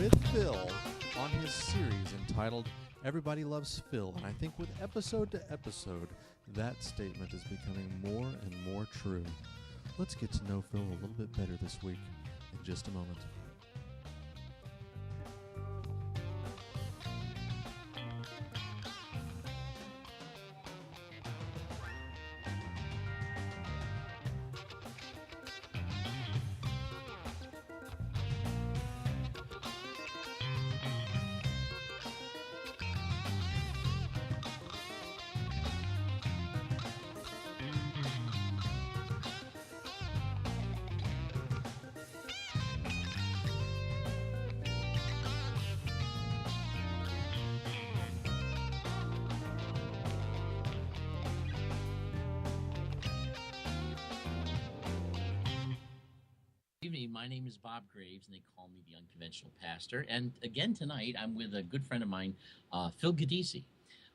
with Phil on his series entitled Everybody Loves Phil. And I think with episode to episode, that statement is becoming more and more true. Let's get to know Phil a little bit better this week in just a moment. Evening. My name is Bob Graves, and they call me the Unconventional Pastor. And again tonight, I'm with a good friend of mine, Phil Gadisi.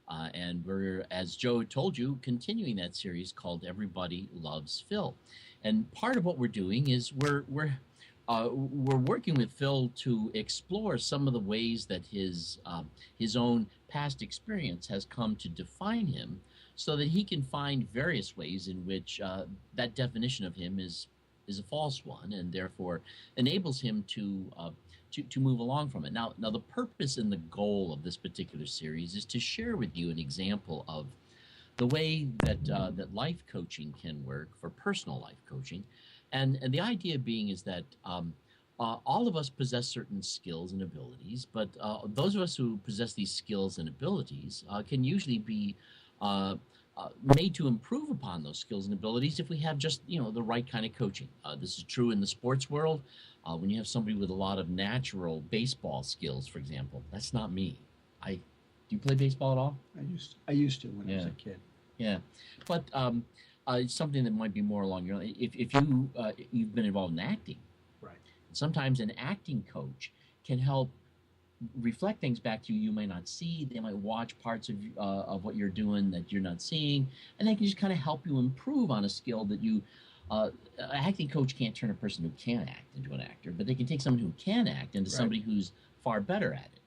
And we're, as Joe told you, continuing that series called Everybody Loves Phil. And part of what we're doing is we're working with Phil to explore some of the ways that his own past experience has come to define him, so that he can find various ways in which that definition of him is a false one, and therefore enables him to move along from it. Now, the purpose and the goal of this particular series is to share with you an example of the way that that life coaching can work for personal life coaching, and the idea being is that all of us possess certain skills and abilities, but those of us who possess these skills and abilities can usually be made to improve upon those skills and abilities if we have just the right kind of coaching. This is true in the sports world. When you have somebody with a lot of natural baseball skills, for example, that's not me. Do you play baseball at all? I used to when I was a kid. Yeah, but it's something that might be more along your line. If you've been involved in acting, right? Sometimes an acting coach can help reflect things back to you you may not see. They might watch parts of what you're doing that you're not seeing, and they can just kind of help you improve on a skill that you. An acting coach can't turn a person who can't act into an actor, but they can take someone who can act into somebody who's far better at it.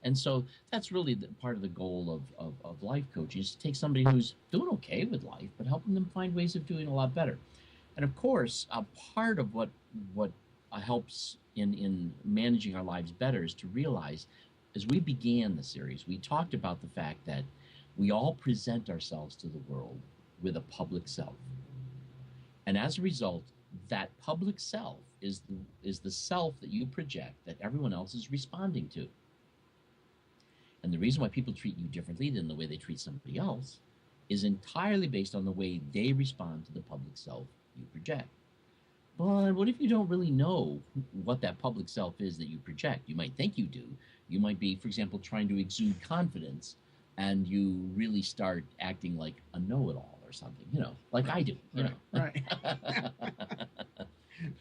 And so that's really part of the goal of life coaching, is to take somebody who's doing okay with life, but helping them find ways of doing a lot better. And of course, a part of what helps in managing our lives better is to realize, as we began the series, we talked about the fact that we all present ourselves to the world with a public self. And as a result, that public self is the self that you project that everyone else is responding to. And the reason why people treat you differently than the way they treat somebody else is entirely based on the way they respond to the public self you project. But what if you don't really know what that public self is that you project? You might think you do. You might be, for example, trying to exude confidence, and you really start acting like a know-it-all or something, like I do, Right.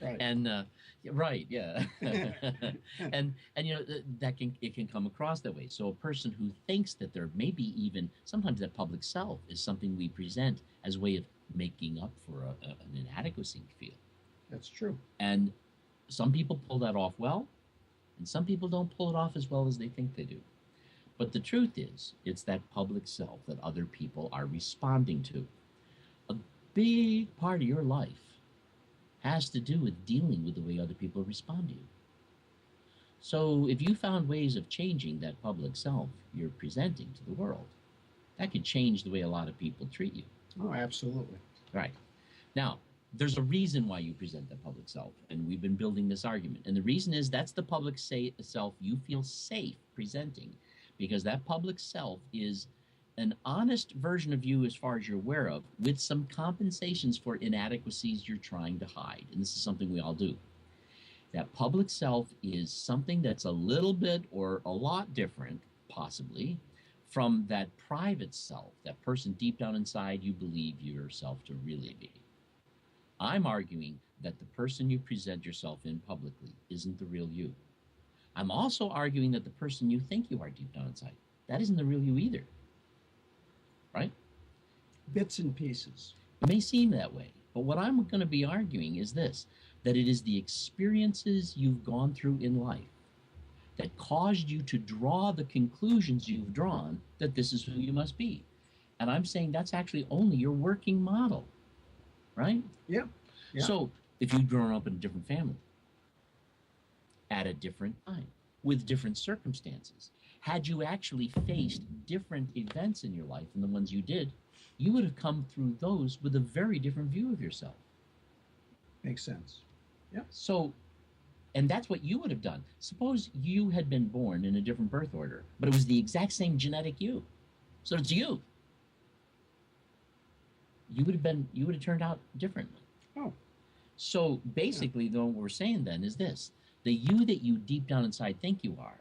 Right. And right, yeah. and it can come across that way. So a person who thinks that there may be even sometimes that public self is something we present as a way of making up for an inadequacy we feel. That's true. And some people pull that off well, and some people don't pull it off as well as they think they do. But the truth is, it's that public self that other people are responding to. A big part of your life has to do with dealing with the way other people respond to you. So if you found ways of changing that public self you're presenting to the world, that could change the way a lot of people treat you. Oh, absolutely. Right. Now, there's a reason why you present the public self, and we've been building this argument. And the reason is that's the public self you feel safe presenting, because that public self is an honest version of you as far as you're aware of, with some compensations for inadequacies you're trying to hide. And this is something we all do. That public self is something that's a little bit or a lot different, possibly, from that private self, that person deep down inside you believe yourself to really be. I'm arguing that the person you present yourself in publicly isn't the real you. I'm also arguing that the person you think you are deep down inside, that isn't the real you either. Right? Bits and pieces. It may seem that way, but what I'm going to be arguing is this, that it is the experiences you've gone through in life that caused you to draw the conclusions you've drawn that this is who you must be. And I'm saying that's actually only your working model, right? Yeah. Yeah. So if you'd grown up in a different family at a different time with different circumstances, had you actually faced different events in your life than the ones you did, you would have come through those with a very different view of yourself. Makes sense. So, and that's what you would have done. Suppose you had been born in a different birth order, but it was the exact same genetic you. So it's you. You would have turned out differently. Oh. So basically, though, what we're saying then is this: the you that you deep down inside think you are,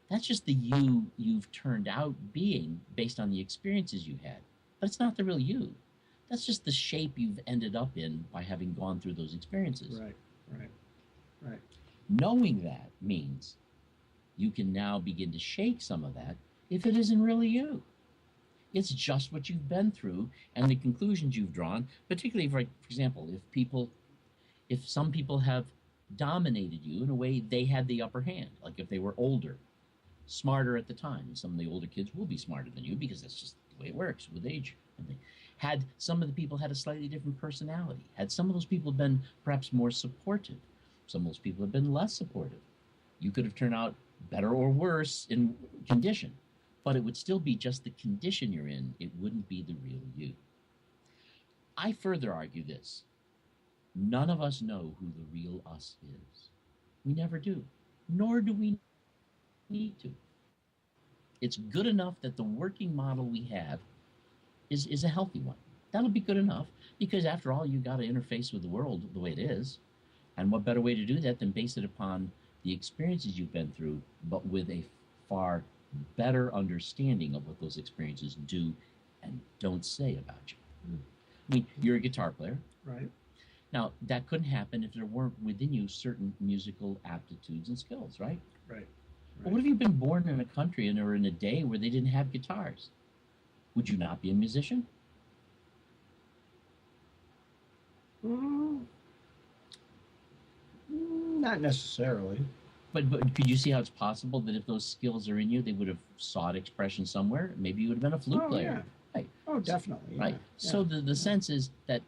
that's just the you you've turned out being based on the experiences you had. But it's not the real you. That's just the shape you've ended up in by having gone through those experiences. Right. Knowing that means you can now begin to shake some of that if it isn't really you. It's just what you've been through and the conclusions you've drawn, particularly, for example, if some people have dominated you in a way they had the upper hand, like if they were older, smarter at the time. And some of the older kids will be smarter than you because that's just the way it works with age. And they had some of the people had a slightly different personality. Had some of those people been perhaps more supportive, some of those people have been less supportive. You could have turned out better or worse in condition, but it would still be just the condition you're in. It wouldn't be the real you. I further argue this. None of us know who the real us is. We never do, nor do we need to. It's good enough that the working model we have is a healthy one. That'll be good enough because after all, you got to interface with the world the way it is. And what better way to do that than base it upon the experiences you've been through, but with a far better understanding of what those experiences do and don't say about you. I mean, you're a guitar player. Right. Now, that couldn't happen if there weren't within you certain musical aptitudes and skills, right? Right. But what if you've been born in a country and or in a day where they didn't have guitars? Would you not be a musician? Not necessarily. But could you see how it's possible that if those skills are in you, they would have sought expression somewhere? Maybe you would have been a flute player. Yeah. Right. Oh, definitely. Right. Yeah. So the sense is that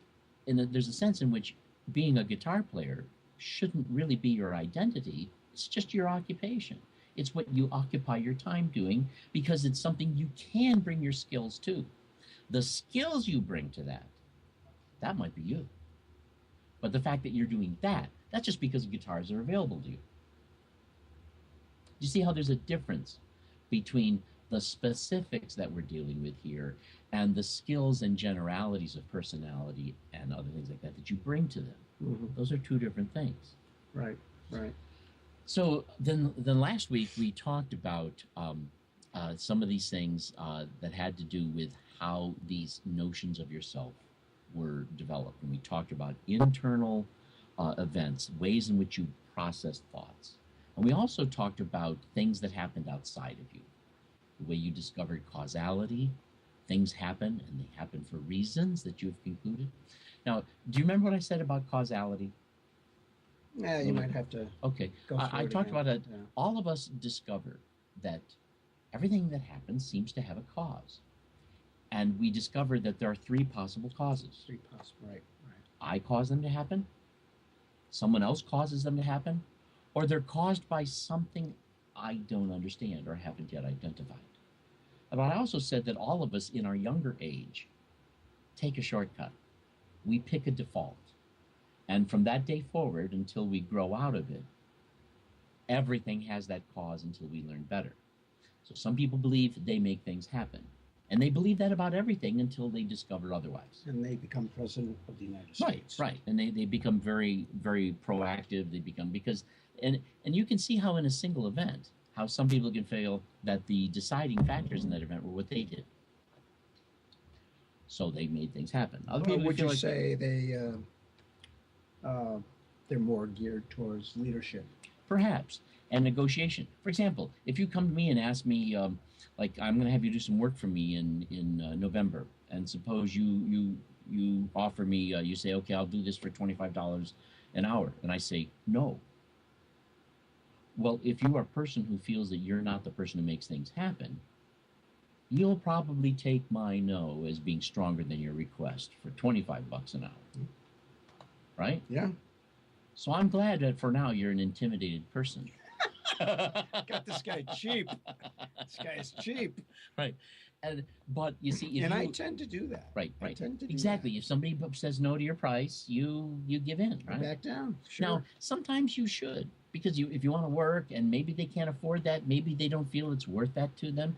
there's a sense in which being a guitar player shouldn't really be your identity. It's just your occupation. It's what you occupy your time doing because it's something you can bring your skills to. The skills you bring to that might be you. But the fact that you're doing that's just because guitars are available to you. You see how there's a difference between the specifics that we're dealing with here and the skills and generalities of personality and other things like that you bring to them. Mm-hmm. Those are two different things. Right. So then last week we talked about some of these things that had to do with how these notions of yourself were developed. And we talked about internal events, ways in which you process thoughts. And we also talked about things that happened outside of you, the way you discovered causality. Things happen, and they happen for reasons that you have concluded. Now, do you remember what I said about causality? Yeah, you might have to. Okay. Go through I it talked again. about that. Yeah. All of us discover that everything that happens seems to have a cause. And we discovered that there are three possible causes. Three possible. Right. I cause them to happen, someone else causes them to happen, or they're caused by something I don't understand or haven't yet identified. But I also said that all of us in our younger age take a shortcut. We pick a default. And from that day forward until we grow out of it, everything has that cause until we learn better. So some people believe they make things happen. And they believe that about everything until they discover otherwise. And they become president of the United States. Right. And they become very, very proactive. They become and you can see how in a single event, how some people can feel that the deciding factors in that event were what they did. So they made things happen. Other people Would feel you like say they're more geared towards leadership? perhaps and negotiation. For example, if you come to me and ask me, like I'm going to have you do some work for me in November, and suppose you offer me, you say, okay, I'll do this for $25 an hour, and I say no. Well, if you are a person who feels that you're not the person who makes things happen, you'll probably take my no as being stronger than your request for $25 an hour. Right? Yeah. So I'm glad that for now you're an intimidated person. Got this guy cheap. This guy is cheap. Right. But you see, if I tend to do that. Right. I tend to do exactly. that. If somebody says no to your price, you give in, right? Back down. Sure. Now, sometimes you should, because if you want to work and maybe they can't afford that, maybe they don't feel it's worth that to them,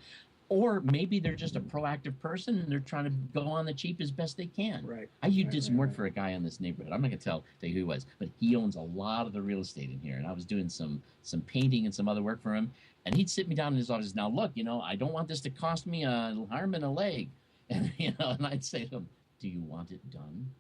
or maybe they're just a proactive person and they're trying to go on the cheap as best they can. Right. I did some work for a guy in this neighborhood. I'm not going to tell you who he was, but he owns a lot of the real estate in here, and I was doing some painting and some other work for him, and he'd sit me down in his office. Now, look, I don't want this to cost me an arm and a leg, and and I'd say to him, do you want it done?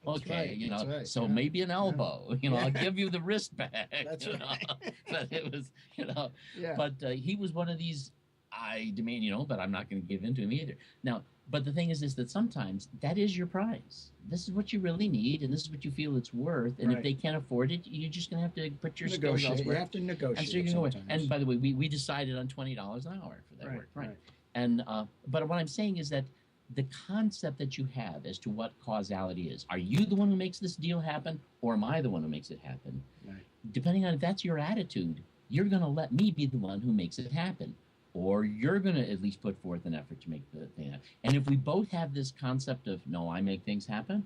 Okay, right. Right. so maybe an elbow, I'll give you the wrist back. That's right. But it was, Yeah. but he was one of these, I demand, but I'm not going to give in to him either. Now, but the thing is that sometimes that is your price. This is what you really need, and this is what you feel it's worth. And if they can't afford it, you're just going to have to put your skills elsewhere. You have to negotiate. And so you can go away. And by the way, we decided on $20 an hour for that work, right? And but what I'm saying is that the concept that you have as to what causality is. Are you the one who makes this deal happen, or am I the one who makes it happen? Right. Depending on if that's your attitude, you're going to let me be the one who makes it happen, or you're going to at least put forth an effort to make the thing happen. And if we both have this concept of, no, I make things happen,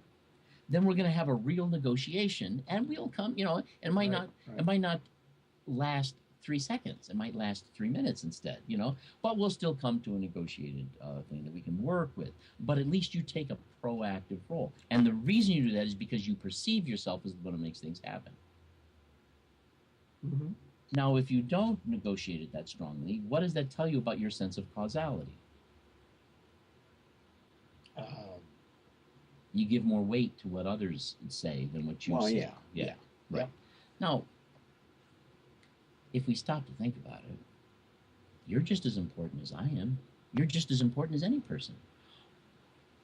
then we're going to have a real negotiation, and we'll come, it might not last 3 seconds. It might last 3 minutes instead, but we'll still come to a negotiated thing that we can work with. But at least you take a proactive role. And the reason you do that is because you perceive yourself as the one who makes things happen. Mm-hmm. Now, if you don't negotiate it that strongly, what does that tell you about your sense of causality? You give more weight to what others say than what you say. Yeah. Right. Now, if we stop to think about it, you're just as important as I am. You're just as important as any person.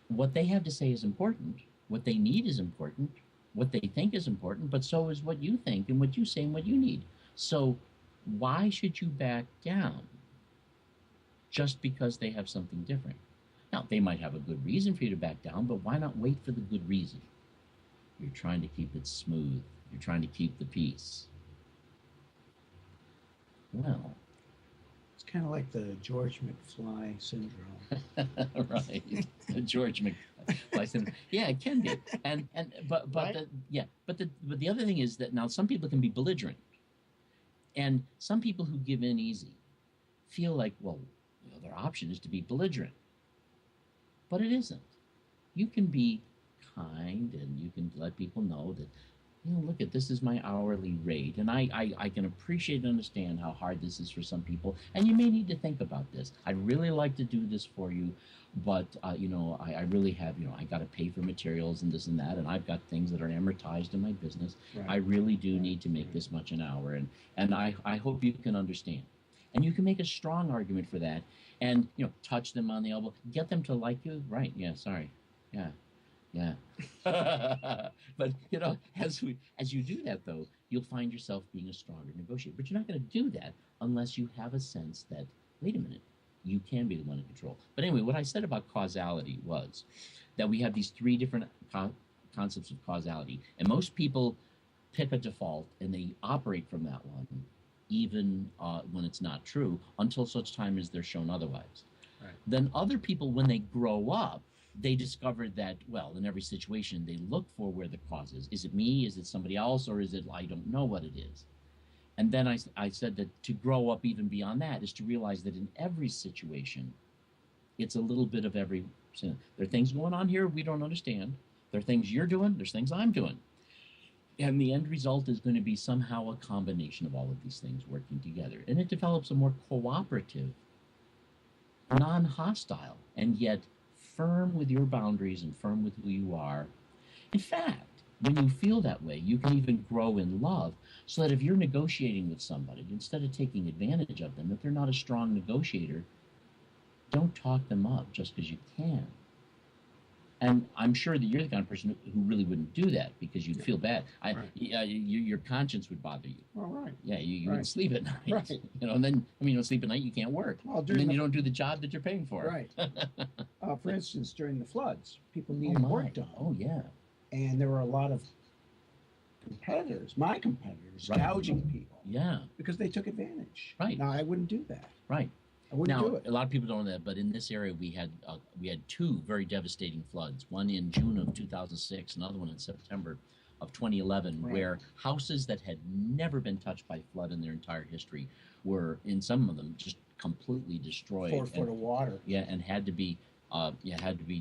What they have to say is important. What they need is important. What they think is important, but so is what you think and what you say and what you need. So why should you back down just because they have something different? Now, they might have a good reason for you to back down, but why not wait for the good reason? You're trying to keep it smooth. You're trying to keep the peace. Well, it's kind of like the George McFly syndrome. Right, the George McFly syndrome. Yeah, it can be. But Right? the other thing is that now some people can be belligerent, and some people who give in easy feel like, well, their option is to be belligerent, but it isn't. You can be kind, and you can let people know that, look, this is my hourly rate, and I can appreciate and understand how hard this is for some people, and you may need to think about this. I'd really like to do this for you, but I really have, I got to pay for materials and this and that, and I've got things that are amortized in my business. Right. I really do need to make this much an hour, and I hope you can understand. And you can make a strong argument for that, and touch them on the elbow, get them to like you. Right? Yeah. Sorry. Yeah. Yeah. But as you do that, though, you'll find yourself being a stronger negotiator. But you're not going to do that unless you have a sense that, wait a minute, you can be the one in control. But anyway, what I said about causality was that we have these three different concepts of causality, and most people pick a default and they operate from that one, even when it's not true, until such time as they're shown otherwise. Right. Then other people, when they grow up, they discovered that, well, in every situation, they look for where the cause is. Is it me? Is it somebody else? Or is it, I don't know what it is? And then I said that to grow up even beyond that is to realize that in every situation, it's a little bit of every. There are things going on here we don't understand. There are things you're doing. There's things I'm doing. And the end result is going to be somehow a combination of all of these things working together. And it develops a more cooperative, non-hostile, and yet firm with your boundaries and firm with who you are. In fact, when you feel that way, you can even grow in love, so that if you're negotiating with somebody, instead of taking advantage of them, if they're not a strong negotiator, don't talk them up just because you can. And I'm sure that you're the kind of person who really wouldn't do that because you'd feel bad. Right. Your conscience would bother you. All right. Yeah, you Right. wouldn't sleep at night. Right. You know, and then you don't sleep at night, you can't work. Well, And during then the, you don't do the job that you're paying for. right. For instance, during the floods, people Oh needed my. work done, Oh yeah. and there were a lot of competitors, my competitors, Right. gouging people Yeah. because they took advantage. Right. Now I wouldn't do that. Right. I wouldn't Now, do it. a lot of people don't know that, but in this area we had two very devastating floods. One in June of 2006, another one in September of 2011, Right. where houses that had never been touched by flood in their entire history were, in some of them, just completely destroyed. 4 foot of water, Yeah, and had to be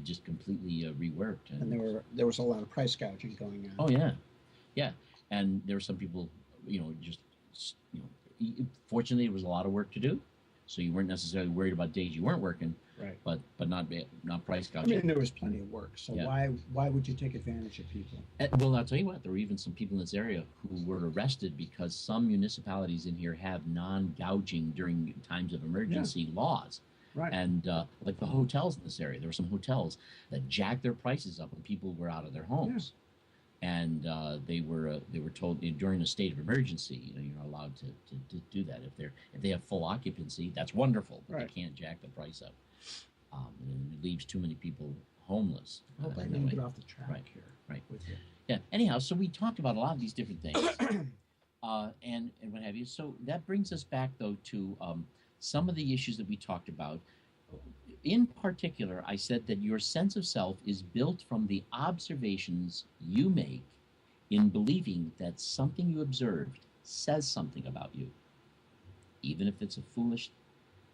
just completely reworked. and there was a lot of price gouging going on. Oh yeah, yeah, and there were some people, fortunately, it was a lot of work to do, so you weren't necessarily worried about days you weren't working, Right. but not price I gouging. mean, there was plenty of work, so Yeah. why would you take advantage of people? Well, I'll tell you what, there were even some people in this area who were arrested because some municipalities in here have non-gouging during times of emergency laws. Right. And like the hotels in this area, there were some hotels that jacked their prices up when people were out of their homes. And they were told during a state of emergency, you're not allowed to do that. If they have full occupancy, that's wonderful, but Right. they can't jack the price up. And it leaves too many people homeless. I hope I in that didn't way. get off the track Right. here. Right. With you. Yeah. Anyhow, so we talked about a lot of these different things, and what have you. So that brings us back though to some of the issues that we talked about. In particular, I said that your sense of self is built from the observations you make in believing that something you observed says something about you, even if it's a foolish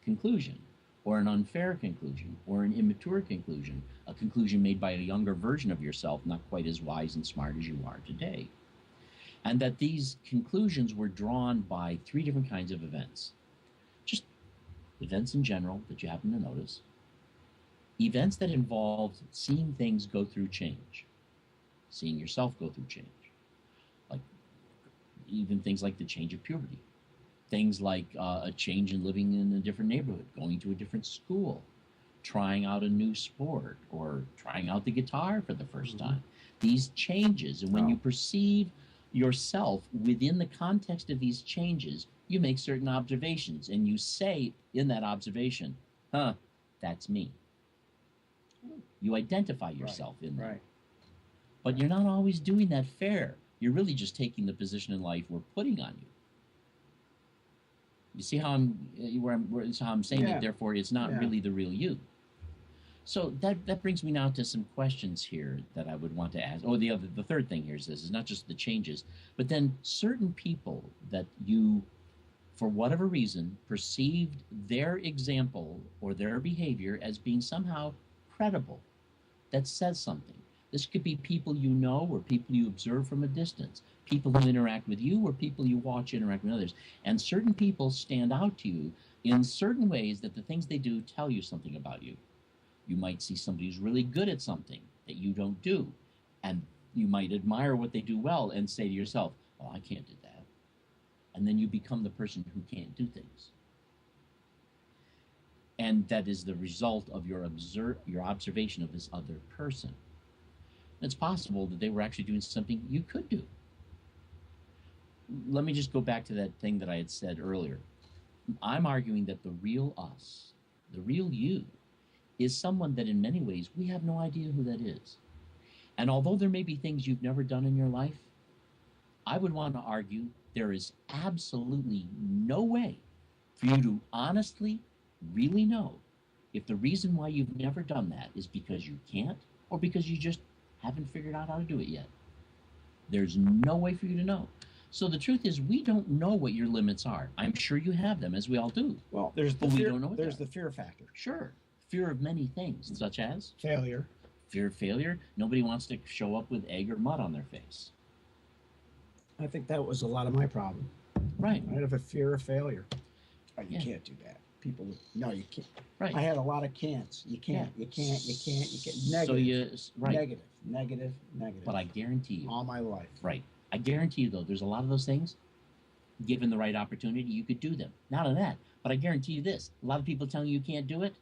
conclusion, or an unfair conclusion, or an immature conclusion, a conclusion made by a younger version of yourself, not quite as wise and smart as you are today. And that these conclusions were drawn by three different kinds of events. Just events in general that you happen to notice. Events that involved seeing things go through change, seeing yourself go through change. Like even things like the change of puberty. Things like a change in living in a different neighborhood, going to a different school, trying out a new sport, or trying out the guitar for the first time. These changes, and when you perceive yourself within the context of these changes, you make certain observations, and you say in that observation, that's me. You identify yourself in that. Right. But you're not always doing that fair. You're really just taking the position in life we're putting on you. You see how I'm saying that, therefore it's not really the real you. So that brings me now to some questions here that I would want to ask. Oh, the third thing here is this, is not just the changes, but then certain people that you, for whatever reason, perceived their example or their behavior as being somehow credible, that says something. This could be people you know or people you observe from a distance, people who interact with you or people you watch interact with others. And certain people stand out to you in certain ways that the things they do tell you something about you. You might see somebody who's really good at something that you don't do, and you might admire what they do well and say to yourself, "Oh, I can't do that." And then you become the person who can't do things. And that is the result of your observation of this other person. It's possible that they were actually doing something you could do. Let me just go back to that thing that I had said earlier. I'm arguing that the real us, the real you, is someone that in many ways we have no idea who that is. And although there may be things you've never done in your life, I would want to argue there is absolutely no way for you to honestly really know if the reason why you've never done that is because you can't or because you just haven't figured out how to do it yet. There's no way for you to know. So the truth is, we don't know what your limits are. I'm sure you have them, as we all do. Well, there's the But we fear, don't know what there's they the fear factor. Sure. Fear of many things, such as Failure. fear of failure. Nobody wants to show up with egg or mud on their face. I think that was a lot of my problem. Right. I have a fear of failure. Oh, you Yeah. can't do that. People, no, you can't. Right. I had a lot of can'ts. You can't. Yeah. You can't. You can't. You can't. Negative. So you, right. Negative. Negative. Negative. But I guarantee you. All my life. Right. I guarantee you, though, there's a lot of those things, given the right opportunity, you could do them. Not only that, but I guarantee you this. A lot of people telling you can't do it,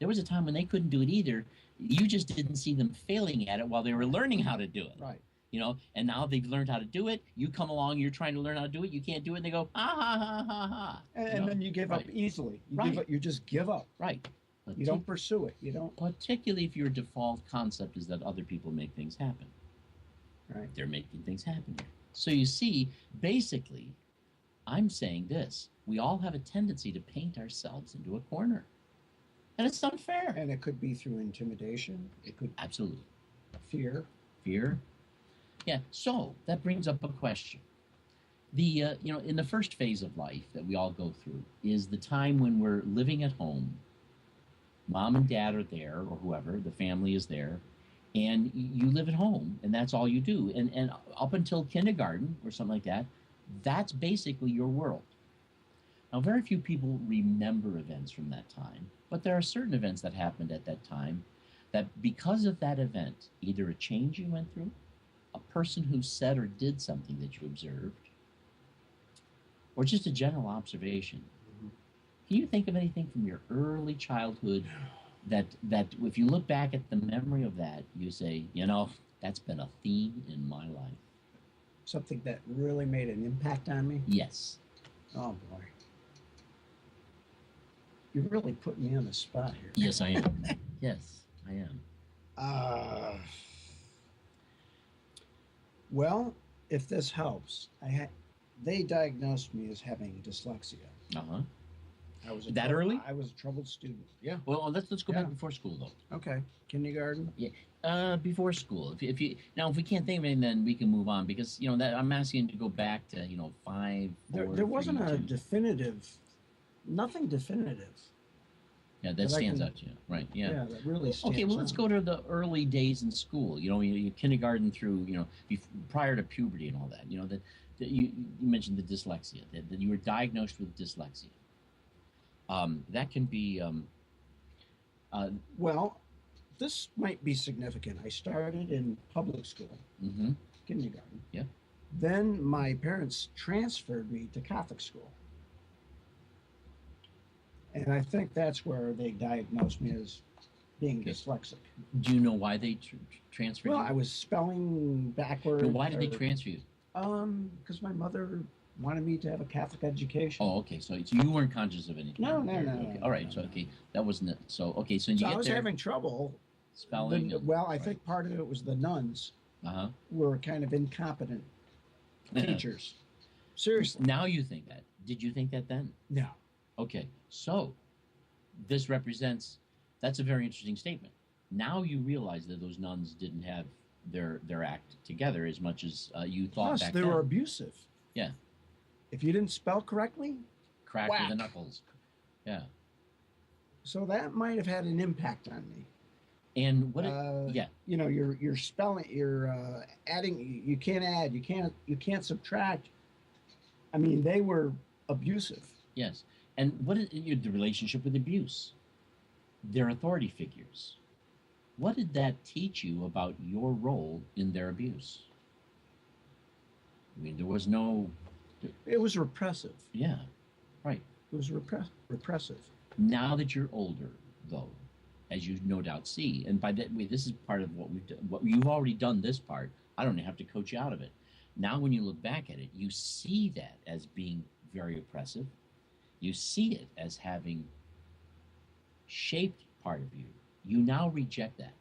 there was a time when they couldn't do it either, You just didn't see them failing at it while they were learning how to do it. Right. And now they've learned how to do it. You come along, you're trying to learn how to do it. You can't do it, and they go, ha ha ha ha ha. And then you give up Right. easily. You Right. give up. You just give up. Right. You don't pursue it. You don't. Particularly if your default concept is that other people make things happen. Right. They're making things happen here. So you see, basically, I'm saying this. We all have a tendency to paint ourselves into a corner. And it's unfair. And it could be through intimidation. It could Absolutely. fear. Fear. Yeah. So that brings up a question. The in the first phase of life that we all go through is the time when we're living at home. Mom and dad are there, or whoever, the family is there, and you live at home, and that's all you do. And up until kindergarten or something like that, that's basically your world. Now, very few people remember events from that time, but there are certain events that happened at that time that because of that event, either a change you went through, a person who said or did something that you observed, or just a general observation. Can you think of anything from your early childhood that if you look back at the memory of that, you say, that's been a theme in my life? Something that really made an impact on me? Yes. Oh, boy. You're really putting me on the spot here. Yes, I am. Yes, I am. Well, if this helps, they diagnosed me as having dyslexia. Uh-huh. I was That early? I was a troubled student. Yeah. Well, let's go Yeah. back before school, though. Okay. Kindergarten. Before school. If we can't think of anything, then we can move on because that I'm asking to go back to 5, 4. There wasn't 3, a 2. definitive, nothing definitive. Yeah, that that I stands can- out to you, right? Yeah. Yeah, that really stands Okay, well, let's out. go to the early days in school. Your kindergarten through, prior to puberty and all that. That you mentioned the dyslexia. That you were diagnosed with dyslexia. That can be. Well, this might be significant. I started in public school, Mm-hmm. kindergarten. Yeah. Then my parents transferred me to Catholic school. And I think that's where they diagnosed me as being Okay. dyslexic. Do you know why they transferred Well, you? I was spelling backwards. No, why did they transfer you? Because my mother wanted me to have a Catholic education. Oh, okay. So you weren't conscious of anything. No, there. no. Okay. All right. no, So no. okay, that wasn't it. So okay. So you So get I was there. having trouble. Spelling. Well, I think part of it was the nuns Uh were kind of incompetent huh. teachers. Seriously. Now you think that. Did you think that then? No. Okay. So this represents. That's a very interesting statement. Now you realize that those nuns didn't have their act together as much as you thought Plus, back they then. were abusive. Yeah. If you didn't spell correctly, Crack with the whack. knuckles. Yeah. so that might have had an impact on me. And what? Yeah. You know, you're spelling, you're adding. You can't add. You can't subtract. I mean, they were abusive. Yes. And what is the relationship with abuse? They're authority figures. What did that teach you about your role in their abuse? I mean, there was no. It was repressive. Yeah. Right. It was repressive. Now that you're older, though, as you no doubt see, and by that way, this is part of what we've done. What you've already done this part. I don't have to coach you out of it. Now, when you look back at it, you see that as being very oppressive. You see it as having shaped part of you. You now reject that.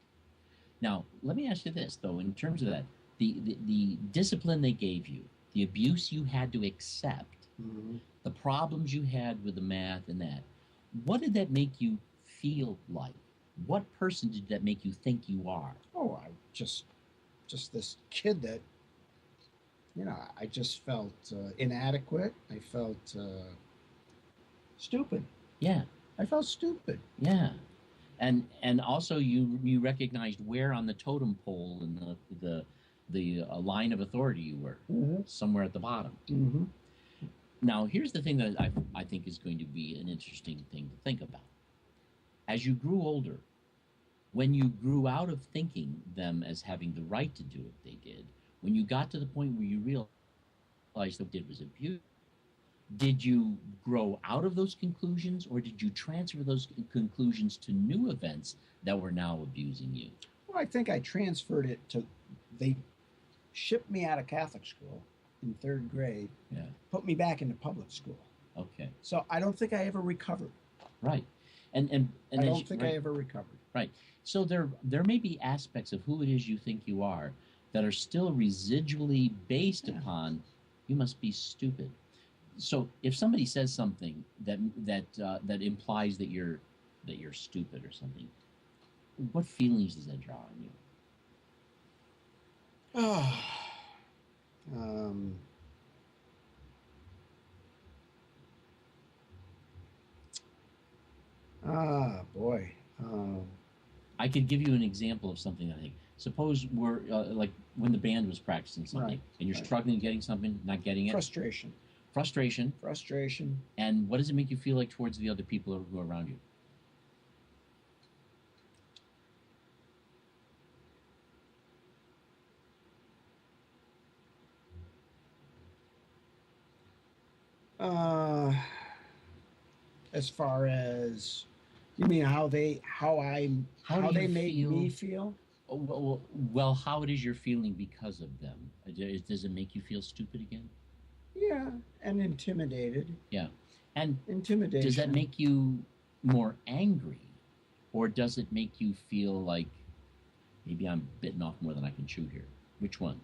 Now, let me ask you this, though, in terms of that, the discipline they gave you, the abuse you had to accept, Mm-hmm. the problems you had with the math and that, what did that make you feel like? What person did that make you think you are? Oh, I just this kid that, I just felt inadequate. I felt stupid. Yeah, I felt stupid. yeah. And also you recognized where on the totem pole in the line of authority you were, Mm-hmm. somewhere at the bottom. Mm-hmm. Now, here's the thing that I think is going to be an interesting thing to think about. As you grew older, when you grew out of thinking them as having the right to do what they did, when you got to the point where you realized what they did was abuse, Did you grow out of those conclusions, or did you transfer those conclusions to new events that were now abusing you? Well, I think I transferred it to. They shipped me out of Catholic school in third grade, Yeah. put me back into public school. Okay. So I don't think I ever recovered. Right. And I as don't think I ever recovered. Right. So there may be aspects of who it is you think you are that are still residually based upon you must be stupid. So if somebody says something that implies that you're stupid or something, what feelings does that draw on you? Boy. I could give you an example of something I think. Suppose we're like when the band was practicing something, Right, and you're right. struggling getting something, not getting it. Frustration. Frustration. And what does it make you feel like towards the other people who are around you? As far as you mean how they made me feel? Well, how it is you're feeling because of them? Does it make you feel stupid again? Yeah, and intimidated. Yeah, and Intimidation. does that make you more angry, or does it make you feel like maybe I'm bitten off more than I can chew here? Which one?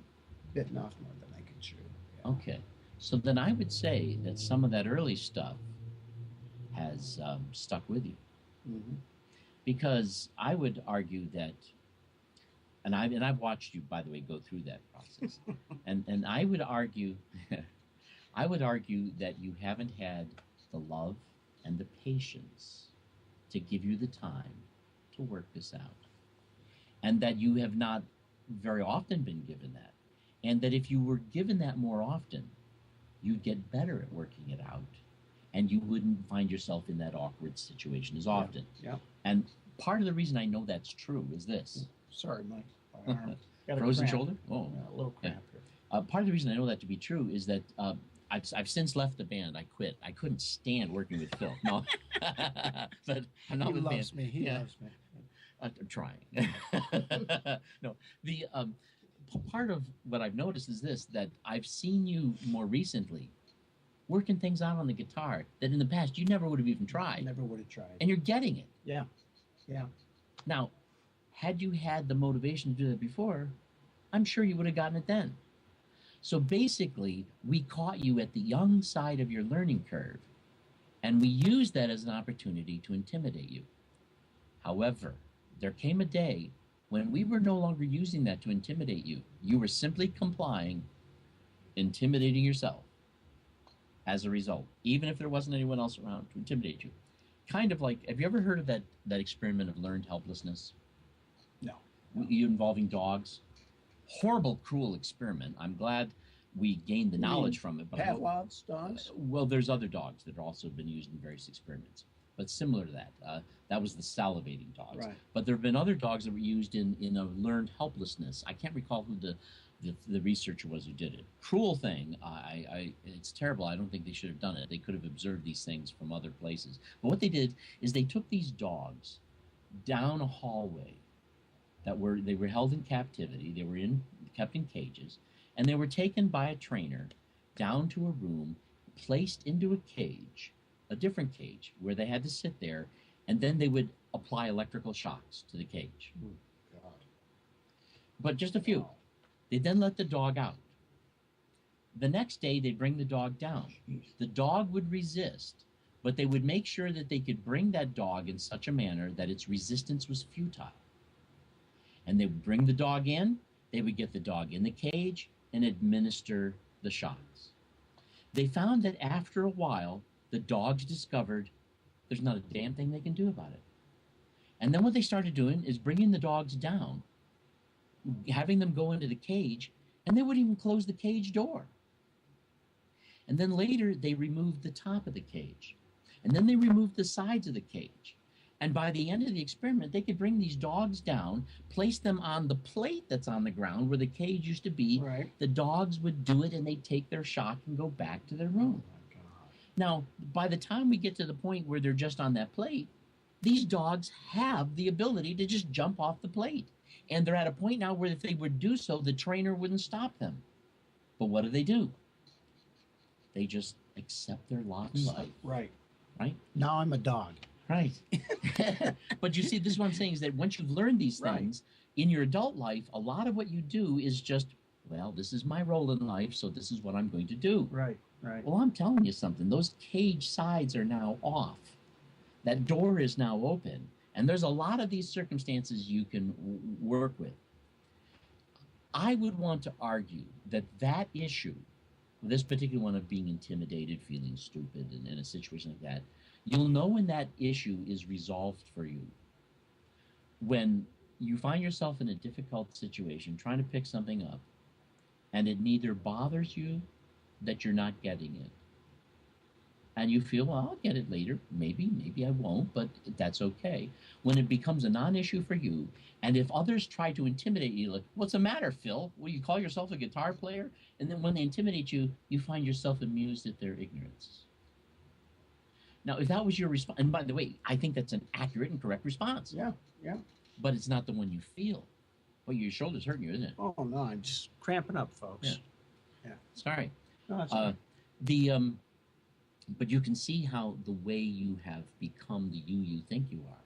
Bitten off more than I can chew. Yeah. Okay, so then I would say that some of that early stuff has stuck with you, Mm-hmm. because I would argue that, and I've watched you, by the way, go through that process, and I would argue, I would argue that you haven't had the love and the patience to give you the time to work this out, and that you have not very often been given that, and that if you were given that more often, you'd get better at working it out, and you wouldn't find yourself in that awkward situation as often. Yeah. And part of the reason I know that's true is this. Sorry, Mike. My arm. Got a Frozen cramp. shoulder? Oh. Yeah, a little cramp here. Part of the reason I know that to be true is that I've since left the band. I quit. I couldn't stand working with Phil. No. But I'm not He with loves band. me. He loves me. I'm trying. No, the part of what I've noticed is this: that I've seen you more recently working things out on the guitar that in the past you never would have even tried, Never would have tried. and you're getting it. Yeah. Yeah. Now, had you had the motivation to do that before, I'm sure you would have gotten it then. So basically, we caught you at the young side of your learning curve, and we used that as an opportunity to intimidate you. However, there came a day when we were no longer using that to intimidate you. You were simply complying, intimidating yourself as a result, even if there wasn't anyone else around to intimidate you. Kind of like, have you ever heard of that experiment of learned helplessness? No. Involving dogs? Horrible, cruel experiment. I'm glad we gained the You knowledge mean from it. But Pavlov's dogs? well, there's other dogs that have also been used in various experiments, but similar to that. That was the salivating dogs. Right. But there have been other dogs that were used in a learned helplessness. I can't recall who the researcher was who did it. Cruel thing. It's terrible. I don't think they should have done it. They could have observed these things from other places. But what they did is they took these dogs down a hallway they were held in captivity. They were kept in cages, and they were taken by a trainer down to a room, placed into a cage, a different cage, where they had to sit there, and then they would apply electrical shocks to the cage. Oh, God. But just a few. Wow. They then let the dog out. The next day, they'd bring the dog down. Jeez. The dog would resist, but they would make sure that they could bring that dog in such a manner that its resistance was futile. And they would bring the dog in, they would get the dog in the cage and administer the shocks. They found that after a while, the dogs discovered there's not a damn thing they can do about it. And then what they started doing is bringing the dogs down, having them go into the cage, and they wouldn't even close the cage door. And then later, they removed the top of the cage. And then they removed the sides of the cage. And by the end of the experiment, they could bring these dogs down, place them on the plate that's on the ground where the cage used to be. Right. The dogs would do it, and they'd take their shock and go back to their room. Oh, my God. Now, by the time we get to the point where they're just on that plate, these dogs have the ability to just jump off the plate. And they're at a point now where if they would do so, the trainer wouldn't stop them. But what do? They just accept their lot in life. Right. Right? Now I'm a dog. Right. But you see, this is what I'm saying, is that once you've learned these things in your adult life, a lot of what you do is just, well, this is my role in life, so this is what I'm going to do. Right. Well, I'm telling you something. Those cage sides are now off. That door is now open. And there's a lot of these circumstances you can work with. I would want to argue that that issue, this particular one of being intimidated, feeling stupid in a situation like that, you'll know when that issue is resolved for you. When you find yourself in a difficult situation, trying to pick something up, and it neither bothers you that you're not getting it, and you feel, well, I'll get it later, maybe I won't, but that's okay. When it becomes a non-issue for you, and if others try to intimidate you, like, what's the matter, Phil? Well, you call yourself a guitar player? And then when they intimidate you, you find yourself amused at their ignorance. Now, if that was your response, and by the way, I think that's an accurate and correct response. Yeah. But it's not the one you feel. Well, your shoulder's hurting you, isn't it? Oh, no, I'm just cramping up, folks. Yeah. Sorry. No, that's all right. But you can see how the way you have become the you think you are,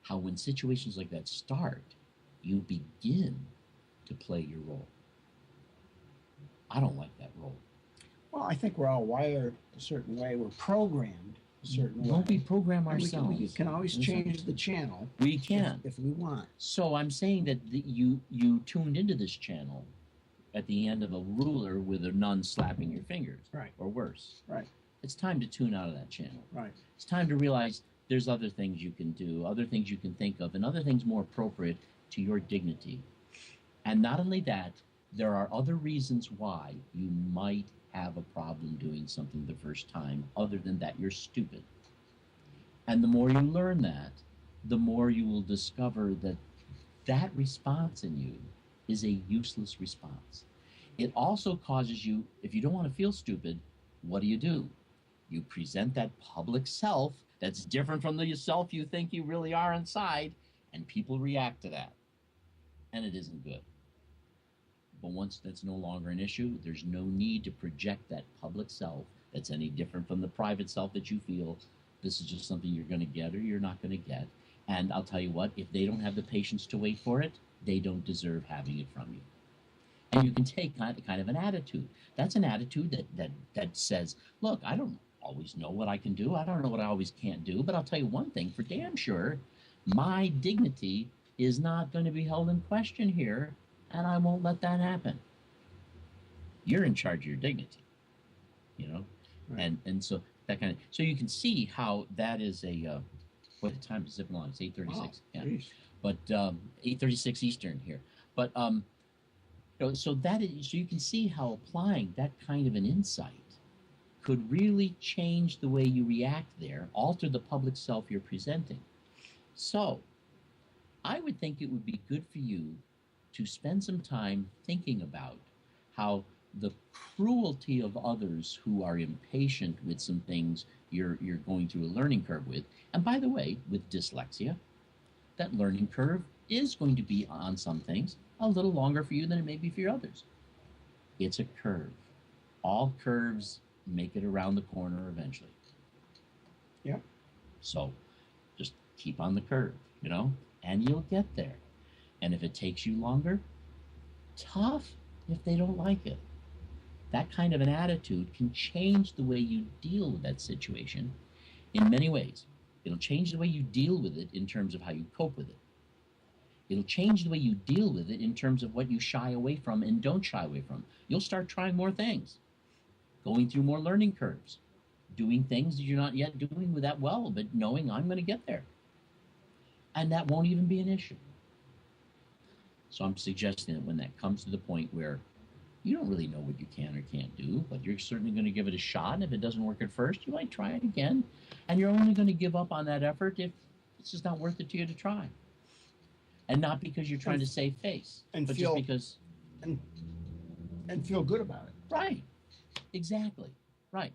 how when situations like that start, you begin to play your role. I don't like that role. Well, I think we're all wired a certain way. We're programmed a certain way. Don't we program And ourselves? we can always change the channel. We can. If we want. So I'm saying that you tuned into this channel at the end of a ruler with a nun slapping your fingers. Right. Or worse. Right. It's time to tune out of that channel. Right. It's time to realize there's other things you can do, other things you can think of, and other things more appropriate to your dignity. And not only that, there are other reasons why you might have a problem doing something the first time, other than that you're stupid. And the more you learn that, the more you will discover that that response in you is a useless response. It also causes you, if you don't want to feel stupid, what do? You present that public self that's different from the self you think you really are inside, and people react to that. And it isn't good. But once that's no longer an issue, there's no need to project that public self that's any different from the private self that you feel this is just something you're going to get or you're not going to get. And I'll tell you what, if they don't have the patience to wait for it, they don't deserve having it from you. And you can take kind of an attitude. That's an attitude that says, look, I don't always know what I can do. I don't know what I always can't do. But I'll tell you one thing for damn sure, my dignity is not going to be held in question here, and I won't let that happen. You're in charge of your dignity, you know? Right. And so that kind of, so you can see how that is a, what time is it zipping along? It's 8:36. Wow, yeah. geez. But 8:36 Eastern here. But you know, so that is, so you can see how applying that kind of an insight could really change the way you react there, alter the public self you're presenting. So I would think it would be good for you to spend some time thinking about how the cruelty of others who are impatient with some things you're going through a learning curve with, and by the way, with dyslexia, that learning curve is going to be on some things a little longer for you than it may be for your others. It's a curve. All curves make it around the corner eventually. Yep. So just keep on the curve, you know, and you'll get there. And if it takes you longer, tough if they don't like it. That kind of an attitude can change the way you deal with that situation in many ways. It'll change the way you deal with it in terms of how you cope with it. It'll change the way you deal with it in terms of what you shy away from and don't shy away from. You'll start trying more things, going through more learning curves, doing things that you're not yet doing that well, but knowing I'm going to get there. And that won't even be an issue. So I'm suggesting that when that comes to the point where you don't really know what you can or can't do, but you're certainly going to give it a shot, and if it doesn't work at first, you might try it again. And you're only going to give up on that effort if it's just not worth it to you to try. And not because you're trying to save face, but just because... And feel good about it. Right. Exactly. Right.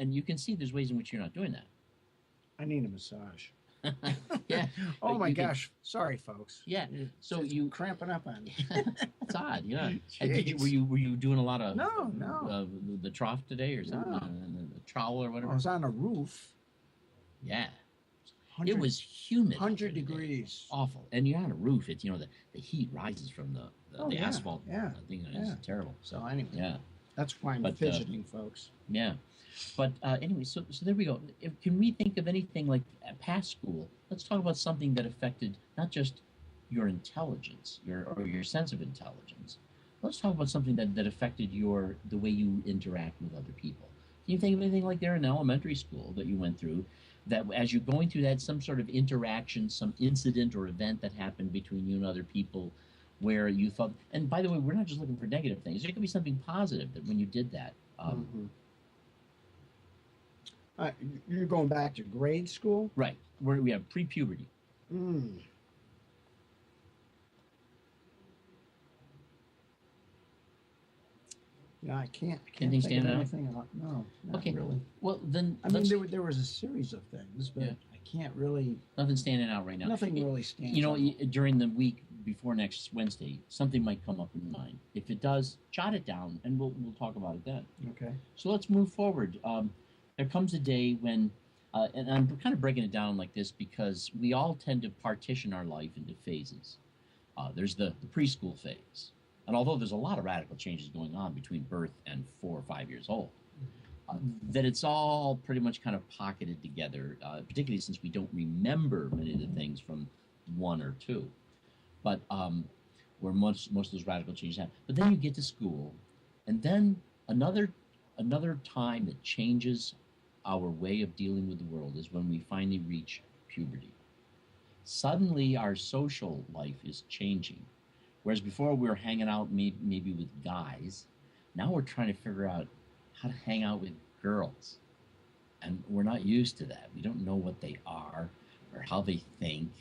And you can see there's ways in which you're not doing that. I need a massage. Yeah. Oh but my you can- gosh. Sorry, folks. Yeah. It's So just you cramping up on me. That's odd. Yeah. And did you, Jeez. were you doing a lot of No. the trough today or something? No. The trowel or whatever. I was on a roof. Yeah. 100, It was humid. out 100 there today. degrees. Awful. And you're on a roof. It's the heat rises from the Oh, the yeah, asphalt yeah, thing. yeah. It's terrible. So anyway, Yeah. that's why I'm But, fidgeting, folks. Yeah. But anyway, so there we go. Can we think of anything like past school? Let's talk about something that affected not just your intelligence, or your sense of intelligence. Let's talk about something that affected the way you interact with other people. Can you think of anything like there in elementary school that you went through, that as you're going through that, some sort of interaction, some incident or event that happened between you and other people, where you thought? And by the way, we're not just looking for negative things. There could be something positive that when you did that. You're going back to grade school? Right. Where we have pre-puberty. Mm. Yeah, I can't Anything think stand of out? anything. No, not Okay. really. Well, then I mean, let's- there was a series of things, but Yeah. I can't really. nothing standing out right now. Nothing really stands. You know, out. during the week before next Wednesday, something might come up in your mind. If it does, jot it down, and we'll talk about it then. Okay. So let's move forward. There comes a day when, and I'm kind of breaking it down like this because we all tend to partition our life into phases. There's the preschool phase. And although there's a lot of radical changes going on between birth and 4 or 5 years old, that it's all pretty much kind of pocketed together, particularly since we don't remember many of the things from 1 or 2. But where most of those radical changes happen. But then you get to school, and then another time that changes our way of dealing with the world is when we finally reach puberty. Suddenly, our social life is changing. Whereas before we were hanging out maybe with guys, now we're trying to figure out how to hang out with girls. And we're not used to that. We don't know what they are or how they think.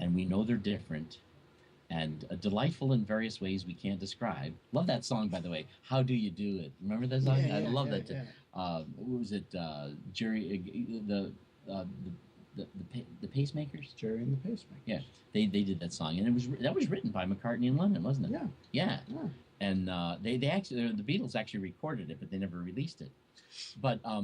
And we know they're different and delightful in various ways we can't describe. Love that song, by the way. How Do You Do It? Remember that song? I love that. Yeah. What was it? Jerry, the Pacemakers? Jerry and the Pacemaker. Yeah, they did that song, and that was written by McCartney and Lennon, wasn't it? Yeah. Yeah. Yeah. And they actually, the Beatles actually recorded it, but they never released it. But I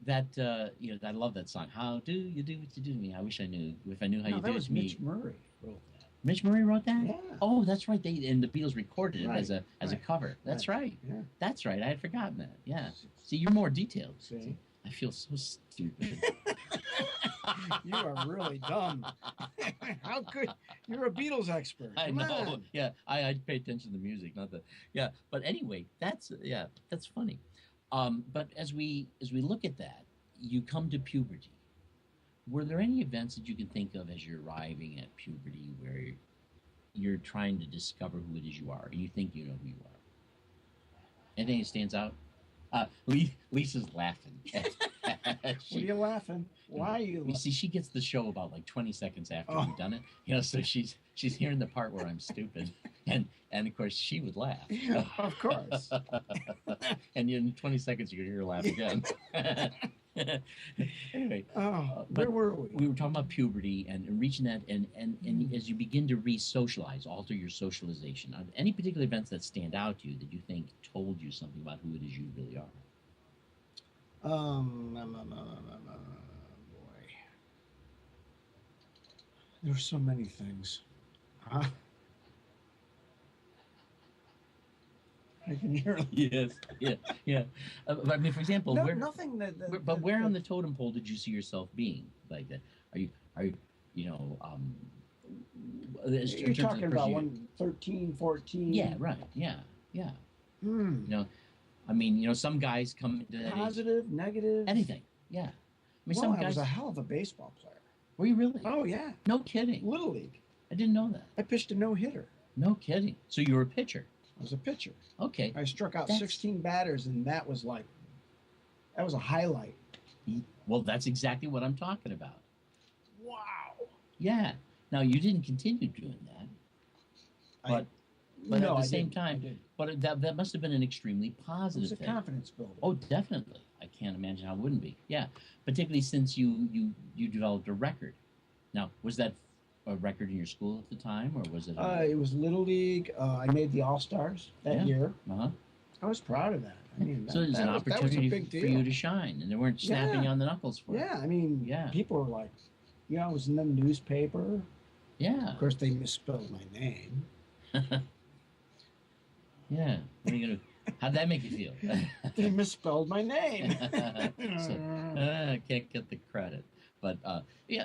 love that song. How do you do what you do to me? I wish I knew. If I knew how No, you that do it was to me. Mitch Murray wrote that. Mitch Murray wrote that? Yeah. Oh, that's right. And the Beatles recorded it Right, as a right, cover. That's right. Yeah. That's right. I had forgotten that. Yeah. See, you're more detailed. See? I feel so stupid. You are really dumb. How could you're a Beatles expert? I Come know. on. Yeah, I pay attention to the music, not the. Yeah, but anyway, that's funny. But as we look at that, you come to puberty. Were there any events that you can think of as you're arriving at puberty where you're trying to discover who it is you are, and you think you know who you are? Anything that stands out? Lisa's laughing. What are you laughing? Why are you? You see, she gets the show about like 20 seconds after Oh. we've done it. You know, so she's hearing the part where I'm stupid, and of course she would laugh. Yeah, of course. And in 20 seconds you could hear her laugh again. Anyway, Oh, but where were we? we were talking about puberty and reaching that, and as you begin to re-socialize, alter your socialization. Are there any particular events that stand out to you that you think told you something about who it is you really are? Boy, there's so many things. Huh? I can hear. Yes, yeah. But I mean, for example, No, where? nothing that. But where on the totem pole did you see yourself being like that? Are you You're talking about 13, 14. Yeah, right. Yeah. Hmm. You know, I mean, some guys come into that age, Positive, negative. anything. Yeah. I mean, Well, some I guys. was a hell of a baseball player. Were you really? Oh yeah, No kidding. Little League. I didn't know that. I pitched a no-hitter. No kidding. So you were a pitcher. I was a pitcher. Okay. I struck out That's- 16 batters, and that was a highlight. Well, that's exactly what I'm talking about. Wow. Yeah. Now you didn't continue doing that, but But no, at the I same didn't. I time, didn't. but that must have been an extremely It positive was a thing. confidence builder. Oh, definitely. I can't imagine how it wouldn't be. Yeah, particularly since you developed a record. Now, was that a record in your school at the time, or was it? It was Little League. I made the All Stars that year. Uh-huh. I was proud of that. I mean, so it was an opportunity for you to shine, and they weren't snapping you on the knuckles for it. Yeah, I mean, people were like, I was in the newspaper. Yeah. Of course, they misspelled my name. Yeah. What are you gonna? How'd that make you feel? They misspelled my name. I can't get the credit. But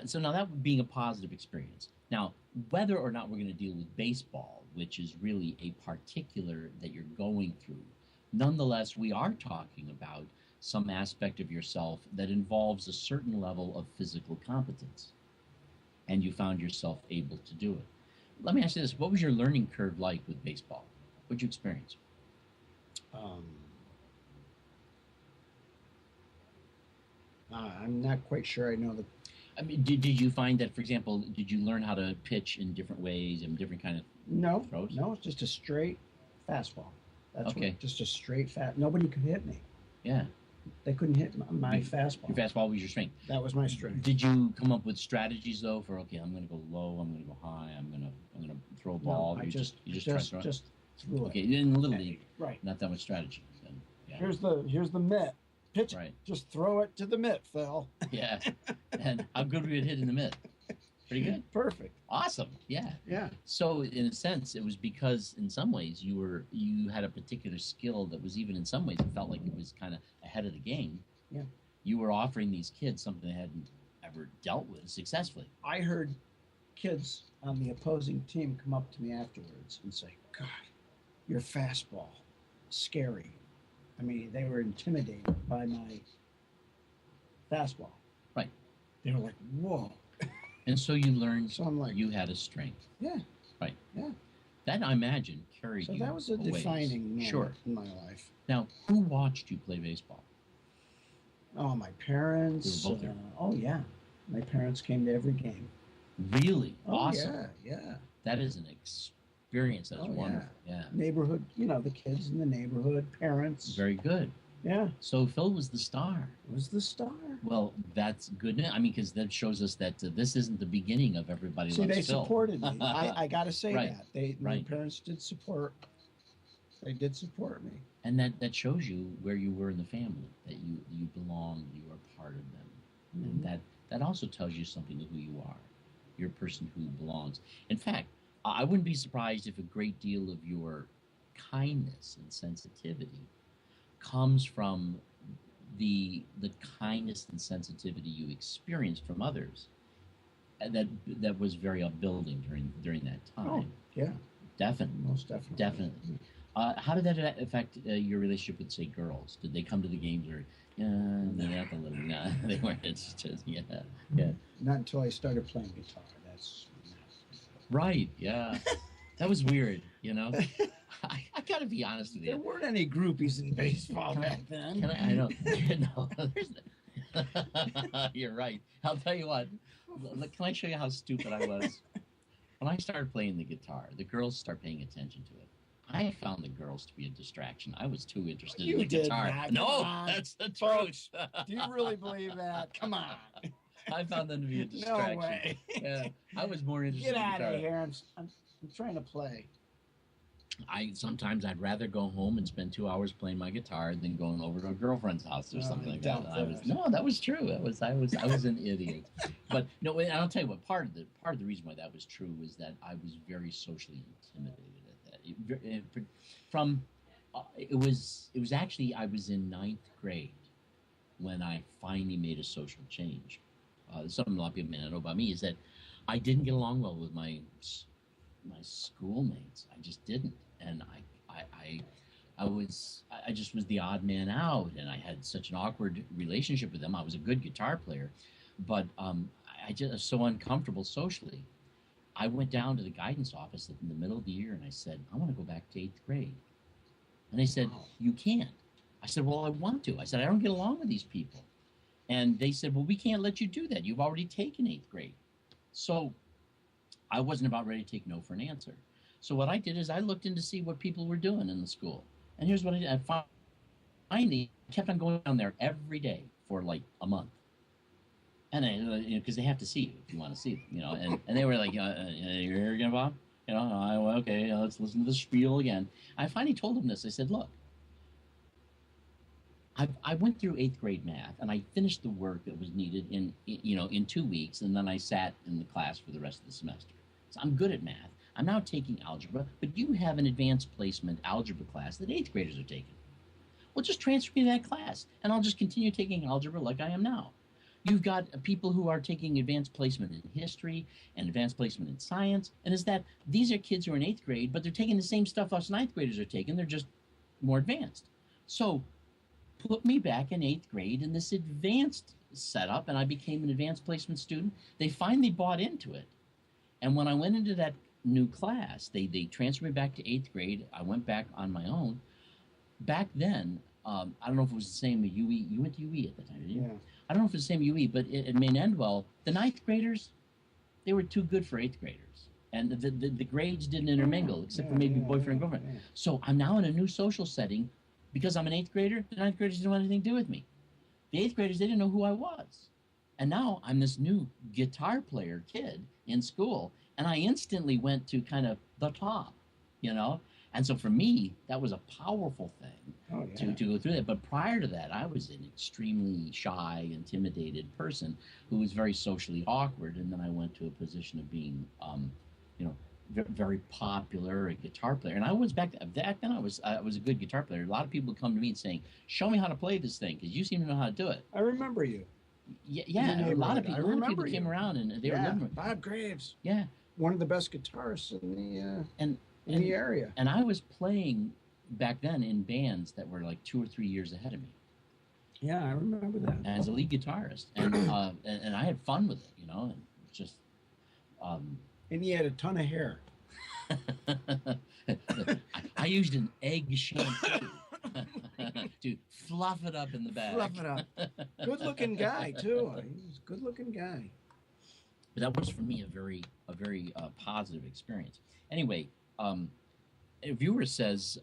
so now that being a positive experience. Now, whether or not we're going to deal with baseball, which is really a particular that you're going through, nonetheless, we are talking about some aspect of yourself that involves a certain level of physical competence. And you found yourself able to do it. Let me ask you this. What was your learning curve like with baseball? What did you experience? I'm not quite sure I know the... I mean, did you find that, for example, did you learn how to pitch in different ways and different kind of throws? No, it's just a straight fastball. That's okay. Just a straight nobody could hit me. Yeah. They couldn't hit my fastball. Your fastball was your strength. That was my strength. Did you come up with strategies though for I'm going to go low, I'm going to go high, I'm going to throw a ball? No, you just threw it. Threw okay, in Little League, right? Not that much strategy. Then, yeah. Here's the mitt. Pitch it. Right. Just throw it to the mitt, Phil. Yeah. And how good were you at hitting the mitt? Pretty good. Perfect. Awesome. Yeah. Yeah. So in a sense, it was because in some ways you had a particular skill that was even in some ways it felt like it was kind of ahead of the game. Yeah. You were offering these kids something they hadn't ever dealt with successfully. I heard kids on the opposing team come up to me afterwards and say, "God, your fastball, scary." I mean, they were intimidated by my fastball. Right. They were like, "Whoa." And so you learned so I'm like, you had a strength. Yeah. Right. Yeah. That, I imagine, carried you. So that was a defining moment in my life. Now, who watched you play baseball? Oh, my parents. They were both there. Oh, yeah. My parents came to every game. Really? Oh, awesome. Yeah. That is an experience. That's wonderful. Yeah. Neighborhood, the kids in the neighborhood, parents. Very good. Yeah. So Phil was the star. Was the star. Well, that's good. I mean, because that shows us that this isn't the beginning of Everybody Loves Phil. See, they supported me. I got to say right. that. My parents did support. They did support me. And that shows you where you were in the family, that you belonged, you were part of them. Mm-hmm. And that also tells you something of who you are. You're a person who belongs. In fact, I wouldn't be surprised if a great deal of your kindness and sensitivity comes from the kindness and sensitivity you experienced from others. And that was very upbuilding during that time. Oh, yeah. Definitely. Most definitely. Definitely. How did that affect your relationship with, say, girls? Did they come to the games or, they weren't. It's just, yeah. Not until I started playing guitar. That's right. Yeah. That was weird, I got to be honest with you. There weren't any groupies in baseball back then. I know. No, you're right. I'll tell you what. Can I show you how stupid I was? When I started playing the guitar, the girls start paying attention to it. I found the girls to be a distraction. I was too interested in the guitar. That. No, that's the truth. Do you really believe that? Come on. I found them to be a distraction. No way. Yeah, I was more interested Get in guitar. Get out of here. I'm trying to play. Sometimes I'd rather go home and spend 2 hours playing my guitar than going over to a girlfriend's house or something like that. That was true. I was an idiot. But no, and I'll tell you what. Part of the reason why that was true was that I was very socially intimidated at that. It was actually I was in 9th grade when I finally made a social change. Something a lot of people may not know about me is that I didn't get along well with my schoolmates. I just didn't, and I just was the odd man out, and I had such an awkward relationship with them. I was a good guitar player, but I just was so uncomfortable socially. I went down to the guidance office in the middle of the year, and I said, I want to go back to 8th grade. And they said, You can't. I said, well, I want to. I said, I don't get along with these people. And they said, well, we can't let you do that. You've already taken 8th grade. So I wasn't about ready to take no for an answer. So what I did is I looked in to see what people were doing in the school. And here's what I did. I finally kept on going down there every day for like a month. And I, because they have to see you if you want to see them, and they were like, "You're here again, Bob? Okay, let's listen to the spiel again." I finally told them this. I said, "Look, I went through eighth grade math, and I finished the work that was needed in 2 weeks, and then I sat in the class for the rest of the semester. So I'm good at math. I'm now taking algebra, but you have an advanced placement algebra class that eighth graders are taking. Well, just transfer me to that class, and I'll just continue taking algebra like I am now." You've got people who are taking advanced placement in history and advanced placement in science. And is that these are kids who are in eighth grade, but they're taking the same stuff us ninth graders are taking. They're just more advanced. So put me back in eighth grade in this advanced setup, and I became an advanced placement student. They finally bought into it. And when I went into that new class, they transferred me back to eighth grade. I went back on my own. Back then, I don't know if it was the same at UE. You went to UE at the time, didn't you? Yeah. I don't know if it's the same UE, but it may end well. The ninth graders, they were too good for eighth graders. And the grades didn't intermingle, except for maybe boyfriend and girlfriend. Yeah. So I'm now in a new social setting. Because I'm an eighth grader, the ninth graders didn't want anything to do with me. The eighth graders, they didn't know who I was. And now I'm this new guitar player kid in school, and I instantly went to kind of the top. And so for me, that was a powerful thing to go through that. But prior to that, I was an extremely shy, intimidated person who was very socially awkward. And then I went to a position of being, very popular, a guitar player. And I was back then. I was a good guitar player. A lot of people would come to me and saying, "Show me how to play this thing, because you seem to know how to do it." I remember you. Yeah. A lot of people came around and they were living with Bob Graves. Yeah. One of the best guitarists in the area. And I was playing back then in bands that were like 2 or 3 years ahead of me. Yeah, I remember that. As a lead guitarist, and I had fun with it, and just. And he had a ton of hair. I used an egg shampoo to fluff it up in the bag. Fluff it up. Good-looking guy too. He's a good-looking guy. But that was for me a very positive experience. Anyway, a viewer says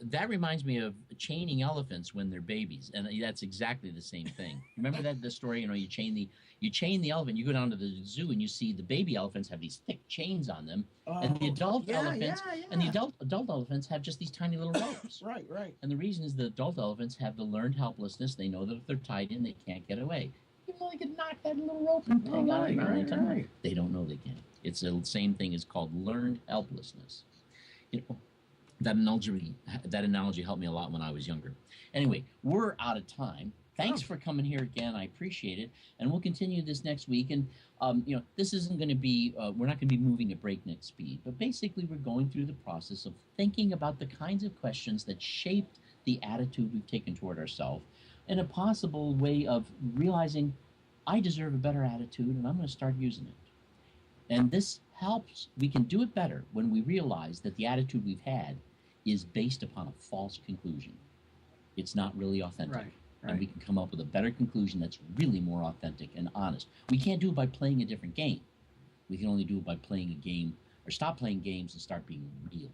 that reminds me of chaining elephants when they're babies, and that's exactly the same thing. Remember the story? You chain the elephant. You go down to the zoo and you see the baby elephants have these thick chains on them, and the adult elephants and the adult elephants have just these tiny little ropes. Right. And the reason is the adult elephants have the learned helplessness. They know that if they're tied in, they can't get away. Even though they can knock that little rope and hang on it anytime. Right. They don't know they can. It's the same thing as called learned helplessness. That analogy helped me a lot when I was younger. Anyway, we're out of time. Thanks for coming here again. I appreciate it. And we'll continue this next week. And, this isn't going to be, we're not going to be moving at breakneck speed. But basically, we're going through the process of thinking about the kinds of questions that shaped the attitude we've taken toward ourselves, and a possible way of realizing I deserve a better attitude, and I'm going to start using it. And this helps. We can do it better when we realize that the attitude we've had is based upon a false conclusion. It's not really authentic. Right. And we can come up with a better conclusion that's really more authentic and honest. We can't do it by playing a different game. We can only do it by playing a game, or stop playing games and start being real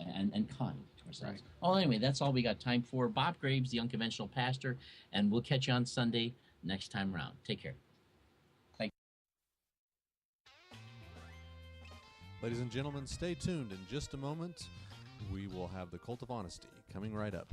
and kind to ourselves. Right. Well, anyway, that's all we got time for. Bob Graves, the Unconventional Pastor, and we'll catch you on Sunday next time around. Take care. Ladies and gentlemen, stay tuned. In just a moment, we will have the Cult of Honesty coming right up.